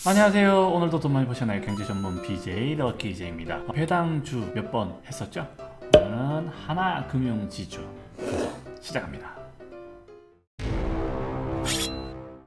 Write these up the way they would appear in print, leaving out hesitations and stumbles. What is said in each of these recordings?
안녕하세요. 오늘도 돈 많이 버셔나요 경제 전문 BJ 럭키제이입니다. 배당주 몇 번 했었죠? 오늘은 하나금융지주 시작합니다.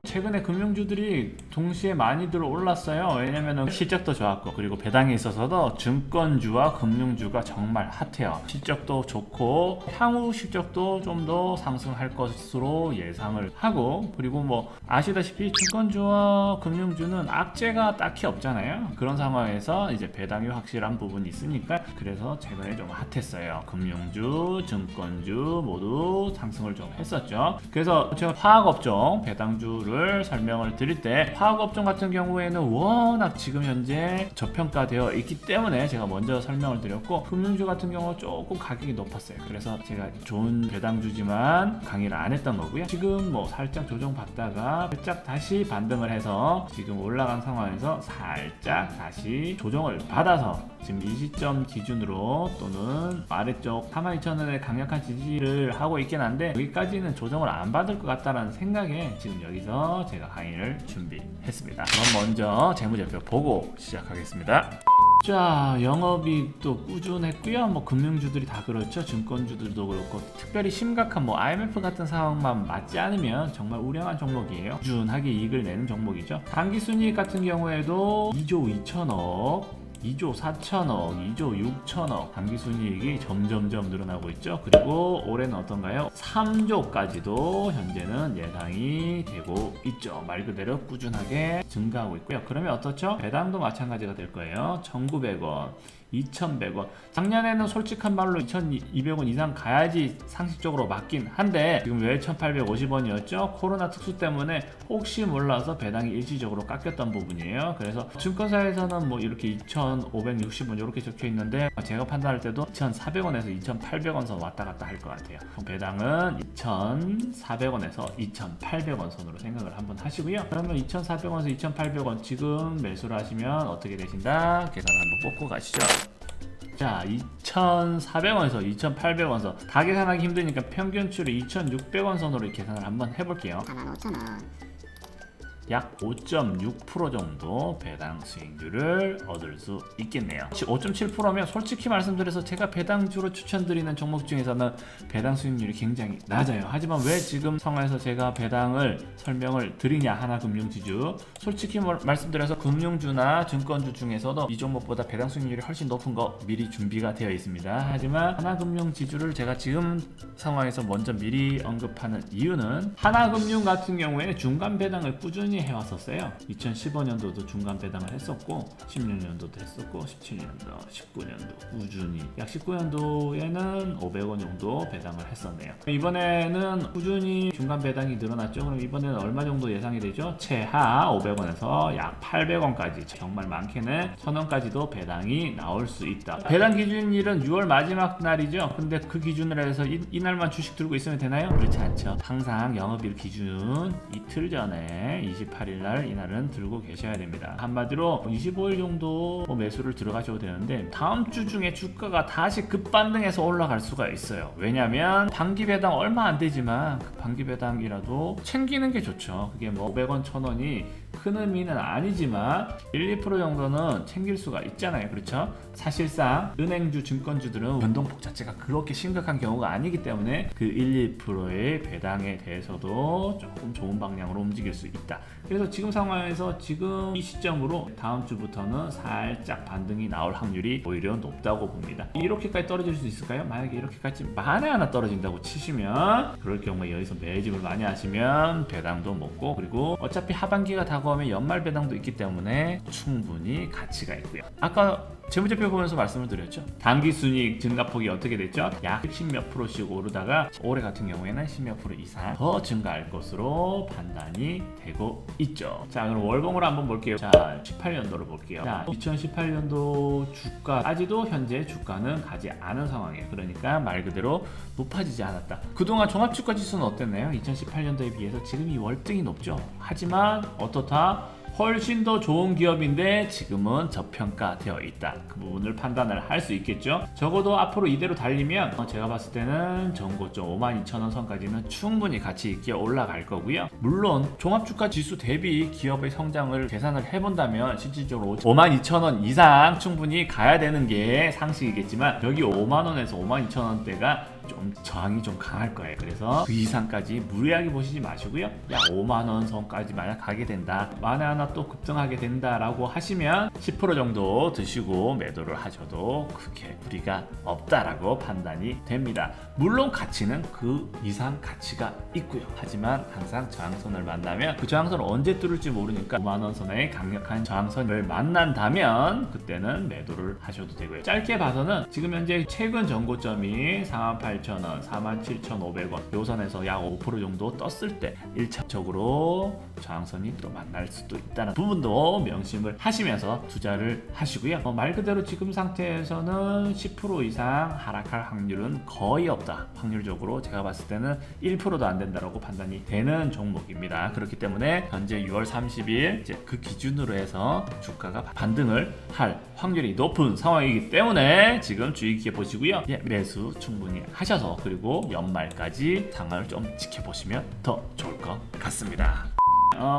최근에 금융주들이 동시에 많이들 올랐어요. 왜냐면 실적도 좋았고, 그리고 배당에 있어서도 증권주와 금융주가 정말 핫해요. 실적도 좋고 향후 실적도 좀 더 상승할 것으로 예상을 하고, 그리고 뭐 아시다시피 증권주와 금융주는 악재가 딱히 없잖아요. 그런 상황에서 이제 배당이 확실한 부분이 있으니까, 그래서 최근에 좀 핫했어요. 금융주, 증권주 모두 상승을 좀 했었죠. 그래서 제가 화학업종 배당주를 설명을 드릴 때, 화학업종 같은 경우에는 워낙 지금 현재 저평가되어 있기 때문에 제가 먼저 설명을 드렸고, 금융주 같은 경우는 조금 가격이 높았어요. 그래서 제가 좋은 배당주지만 강의를 안 했던 거고요. 지금 뭐 살짝 조정받다가 살짝 다시 반등을 해서 지금 올라간 상황에서 살짝 다시 조정을 받아서 지금 이 시점 기준으로 또는 아래쪽 42,000원의 강력한 지지를 하고 있긴 한데, 여기까지는 조정을 안 받을 것 같다는 생각에 지금 여기서 제가 강의를 준비했습니다. 그럼 먼저 재무제표 보고 시작하겠습니다. 자, 영업이익도 꾸준했고요. 뭐 금융주들이 다 그렇죠. 증권주들도 그렇고, 특별히 심각한 뭐 IMF 같은 상황만 맞지 않으면 정말 우량한 종목이에요. 꾸준하게 이익을 내는 종목이죠. 당기순이익 같은 경우에도 2조 2천억 2조 4천억, 2조 6천억 당기순이익이 점점점 늘어나고 있죠. 그리고 올해는 어떤가요? 3조까지도 현재는 예상이 되고 있죠. 말 그대로 꾸준하게 증가하고 있고요. 그러면 어떻죠? 배당도 마찬가지가 될 거예요. 1,900원, 2,100원. 작년에는 솔직한 말로 2,200원 이상 가야지 상식적으로 맞긴 한데, 지금 왜 1,850원이었죠? 코로나 특수 때문에 혹시 몰라서 배당이 일시적으로 깎였던 부분이에요. 그래서 증권사에서는 뭐 이렇게 2,560원 이렇게 적혀 있는데, 제가 판단할 때도 2,400원에서 2,800원 선 왔다 갔다 할 것 같아요. 배당은 2,400원에서 2,800원 선으로 생각을 한번 하시고요. 그러면 2,400원에서 2,800원 지금 매수를 하시면 어떻게 되신다? 계산 한번 뽑고 가시죠. 자, 2,400원에서 2,800원 선. 다 계산하기 힘드니까 평균치로 2,600원 선으로 계산을 한번 해볼게요. 45,000원. 약 5.6% 정도 배당 수익률을 얻을 수 있겠네요. 5.7%면 솔직히 말씀드려서 제가 배당주로 추천드리는 종목 중에서는 배당 수익률이 굉장히 낮아요. 하지만 왜 지금 상황에서 제가 배당을 설명을 드리냐, 하나금융지주. 솔직히 말씀드려서 금융주나 증권주 중에서도 이 종목보다 배당 수익률이 훨씬 높은 거 미리 준비가 되어 있습니다. 하지만 하나금융지주를 제가 지금 상황에서 먼저 미리 언급하는 이유는, 하나금융 같은 경우에는 중간 배당을 꾸준히 해왔었어요. 2015년도도 중간 배당을 했었고, 16년도도 했었고, 17년도, 19년도 꾸준히, 약 19년도에는 500원 정도 배당을 했었네요. 이번에는 꾸준히 중간 배당이 늘어났죠. 그럼 이번에는 얼마 정도 예상이 되죠? 최하 500원에서 약 800원까지, 정말 많게는 1,000원까지도 배당이 나올 수 있다. 배당 기준일은 6월 마지막 날이죠. 근데 그 기준으로 해서 이날만 주식 들고 있으면 되나요? 그렇지 않죠. 항상 영업일 기준 이틀 전에 28일날 이날은 들고 계셔야 됩니다. 한마디로 25일 정도 매수를 들어가셔도 되는데, 다음 주 중에 주가가 다시 급반등해서 올라갈 수가 있어요. 왜냐면 단기 배당 얼마 안 되지만 그 단기 배당이라도 챙기는 게 좋죠. 그게 뭐 500원, 1,000원이 큰 의미는 아니지만 1, 2% 정도는 챙길 수가 있잖아요. 그렇죠? 사실상 은행주, 증권주들은 변동폭 자체가 그렇게 심각한 경우가 아니기 때문에 그 1, 2%의 배당에 대해서도 조금 좋은 방향으로 움직일 수 있다. 그래서 지금 상황에서 지금 이 시점으로 다음 주부터는 살짝 반등이 나올 확률이 오히려 높다고 봅니다. 이렇게까지 떨어질 수 있을까요? 만약에 이렇게까지 만에 하나 떨어진다고 치시면, 그럴 경우에 여기서 매집을 많이 하시면 배당도 먹고, 그리고 어차피 하반기가 다가오면 연말 배당도 있기 때문에 충분히 가치가 있고요. 아까 재무제표 보면서 말씀을 드렸죠. 당기순이익 증가폭이 어떻게 됐죠? 약 10몇 프로씩 오르다가 올해 같은 경우에는 10몇 프로 이상 더 증가할 것으로 판단이 되고 있죠. 자, 그럼 월봉으로 한번 볼게요. 자, 18년도를 볼게요. 자, 2018년도 주가까지도 현재 주가는 가지 않은 상황이에요. 그러니까 말 그대로 높아지지 않았다. 그동안 종합주가지수는 어땠나요? 2018년도에 비해서 지금 이 월등히 높죠. 하지만 어떻다? 훨씬 더 좋은 기업인데 지금은 저평가되어 있다. 그 부분을 판단을 할 수 있겠죠. 적어도 앞으로 이대로 달리면 제가 봤을 때는 전고점 52,000원 선까지는 충분히 가치 있게 올라갈 거고요. 물론 종합주가 지수 대비 기업의 성장을 계산을 해본다면 실질적으로 52,000원 이상 충분히 가야 되는 게 상식이겠지만 여기 5만원에서 52,000원대가 좀 저항이 좀 강할 거예요. 그래서 그 이상까지 무리하게 보시지 마시고요. 약 5만원 선까지 만약 가게 된다, 만에 하나 또 급등하게 된다라고 하시면 10% 정도 드시고 매도를 하셔도 그렇게 무리가 없다라고 판단이 됩니다. 물론 가치는 그 이상 가치가 있고요. 하지만 항상 저항선을 만나면 그 저항선을 언제 뚫을지 모르니까 5만원 선의 강력한 저항선을 만난다면 그때는 매도를 하셔도 되고요. 짧게 봐서는 지금 현재 최근 전고점이 48,000원, 47,500원 요 선에서 약 5% 정도 떴을 때 1차적으로 저항선이 또 만날 수도 있다는 부분도 명심을 하시면서 투자를 하시고요. 말 그대로 지금 상태에서는 10% 이상 하락할 확률은 거의 없다. 확률적으로 제가 봤을 때는 1%도 안 된다라고 판단이 되는 종목입니다. 그렇기 때문에 현재 6월 30일 이제 그 기준으로 해서 주가가 반등을 할 확률이 높은 상황이기 때문에 지금 주의 깊게 보시고요. 매수 충분히 하셔서 그리고 연말까지 상황을 좀 지켜보시면 더 좋을 것 같습니다.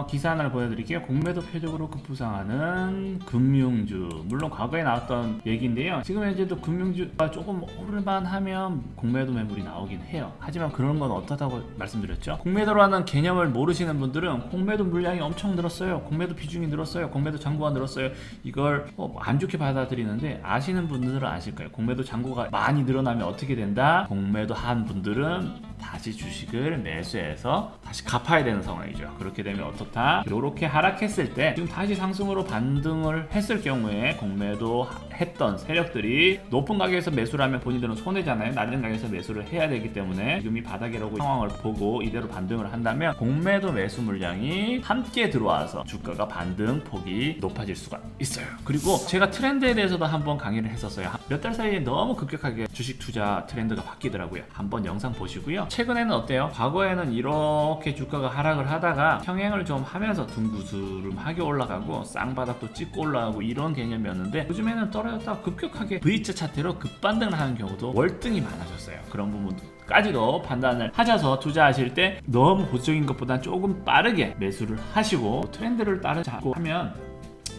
기사 하나를 보여드릴게요. 공매도 표적으로 급부상하는 금융주. 물론 과거에 나왔던 얘기인데요. 지금 현재도 금융주가 조금 오를만하면 공매도 매물이 나오긴 해요. 하지만 그런 건 어떻다고 말씀드렸죠. 공매도라는 개념을 모르시는 분들은 공매도 물량이 엄청 늘었어요, 공매도 비중이 늘었어요, 공매도 잔고가 늘었어요, 이걸 안 좋게 받아들이는데 아시는 분들은 아실 거예요. 공매도 잔고가 많이 늘어나면 어떻게 된다? 공매도 한 분들은 다시 주식을 매수해서 다시 갚아야 되는 상황이죠. 그렇게 되면 어떻다? 이렇게 하락했을 때 지금 다시 상승으로 반등을 했을 경우에 공매도 했던 세력들이 높은 가격에서 매수를 하면 본인들은 손해잖아요. 낮은 가격에서 매수를 해야 되기 때문에 지금 이 바닥이라고 상황을 보고 이대로 반등을 한다면 공매도 매수 물량이 함께 들어와서 주가가 반등 폭이 높아질 수가 있어요. 그리고 제가 트렌드에 대해서도 한번 강의를 했었어요. 몇 달 사이에 너무 급격하게 주식 투자 트렌드가 바뀌더라고요. 한번 영상 보시고요. 최근에는 어때요? 과거에는 이렇게 주가가 하락을 하다가 평행을 좀 하면서 둥구스름하게 올라가고 쌍바닥도 찍고 올라가고 이런 개념이었는데 요즘에는 떨어졌다가 급격하게 V자 차트로 급반등을 하는 경우도 월등히 많아졌어요. 그런 부분까지도 판단을 하셔서 투자하실 때 너무 보수적인 것보다 조금 빠르게 매수를 하시고 트렌드를 따르자고 하면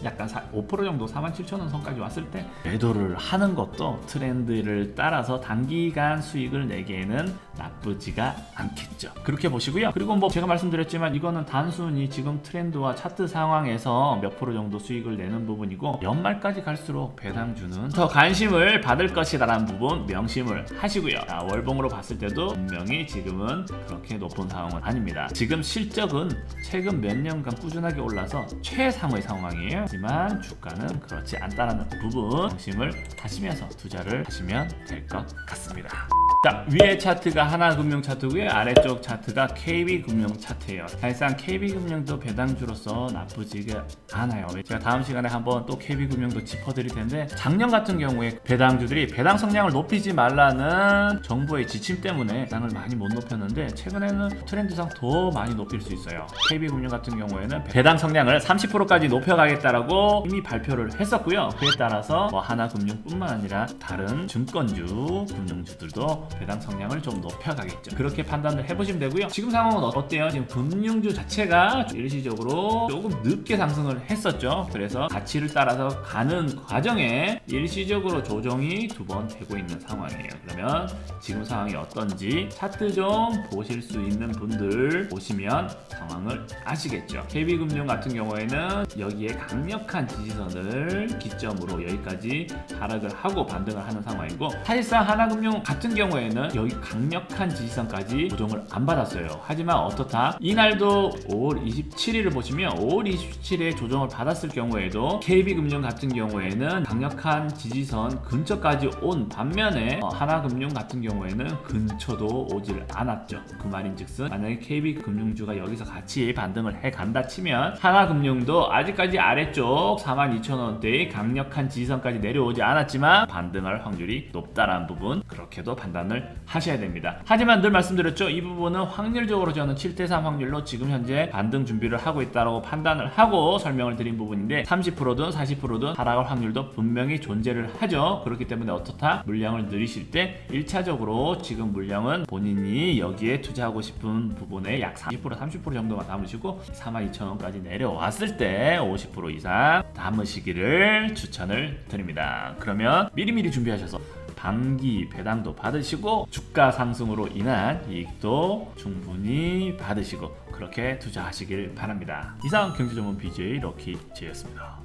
약간 5% 정도 47,000원 선까지 왔을 때 매도를 하는 것도 트렌드를 따라서 단기간 수익을 내기에는 나쁘지가 않겠죠. 그렇게 보시고요. 그리고 제가 말씀드렸지만 이거는 단순히 지금 트렌드와 차트 상황에서 몇 프로 정도 수익을 내는 부분이고 연말까지 갈수록 배당주는 더 관심을 받을 것이라는 부분 명심을 하시고요. 월봉으로 봤을 때도 분명히 지금은 그렇게 높은 상황은 아닙니다. 지금 실적은 최근 몇 년간 꾸준하게 올라서 최상의 상황이에요. 하지만 주가는 그렇지 않다는 부분 명심을 하시면서 투자를 하시면 될 것 같습니다. 자, 위에 차트가 하나금융 차트고요. 아래쪽 차트가 KB금융 차트예요. 사실상 KB금융도 배당주로서 나쁘지가 않아요. 제가 다음 시간에 한번 또 KB금융도 짚어드릴 텐데 작년 같은 경우에 배당주들이 배당 성량을 높이지 말라는 정부의 지침 때문에 배당을 많이 못 높였는데 최근에는 트렌드상 더 많이 높일 수 있어요. KB금융 같은 경우에는 배당 성량을 30%까지 높여가겠다라고 이미 발표를 했었고요. 그에 따라서 하나금융뿐만 아니라 다른 증권주, 금융주들도 배당 성량을 좀 높여가겠죠. 그렇게 판단을 해보시면 되고요. 지금 상황은 어때요? 지금 금융주 자체가 일시적으로 조금 늦게 상승을 했었죠. 그래서 가치를 따라서 가는 과정에 일시적으로 조정이 2번 되고 있는 상황이에요. 그러면 지금 상황이 어떤지 차트 좀 보실 수 있는 분들 보시면 상황을 아시겠죠. KB금융 같은 경우에는 여기에 강력한 지지선을 기점으로 여기까지 하락을 하고 반등을 하는 상황이고 사실상 하나금융 같은 경우에는 여기 강력한 지지선까지 조정을 안 받았어요. 하지만 어떻다? 이날도 5월 27일을 보시면 5월 27일에 조정을 받았을 경우에도 KB금융 같은 경우에는 강력한 지지선 근처까지 온 반면에 하나금융 같은 경우에는 근처도 오질 않았죠. 그 말인즉슨 만약에 KB금융주가 여기서 같이 반등을 해 간다 치면 하나금융도 아직까지 아래쪽 아래쪽 42,000원대의 강력한 지지선까지 내려오지 않았지만 반등할 확률이 높다라는 부분 그렇게도 판단을 하셔야 됩니다. 하지만 늘 말씀드렸죠. 이 부분은 확률적으로 저는 7대3 확률로 지금 현재 반등 준비를 하고 있다고 판단을 하고 설명을 드린 부분인데 30%든 40%든 하락할 확률도 분명히 존재를 하죠. 그렇기 때문에 어떻다? 물량을 늘리실 때 1차적으로 지금 물량은 본인이 여기에 투자하고 싶은 부분에 약 40% 30% 정도만 담으시고 42,000원까지 내려왔을 때 50% 이상 담으시기를 추천을 드립니다. 그러면 미리미리 준비하셔서 단기 배당도 받으시고 주가 상승으로 인한 이익도 충분히 받으시고 그렇게 투자하시길 바랍니다. 이상 경제전문 BJ 럭키제이였습니다.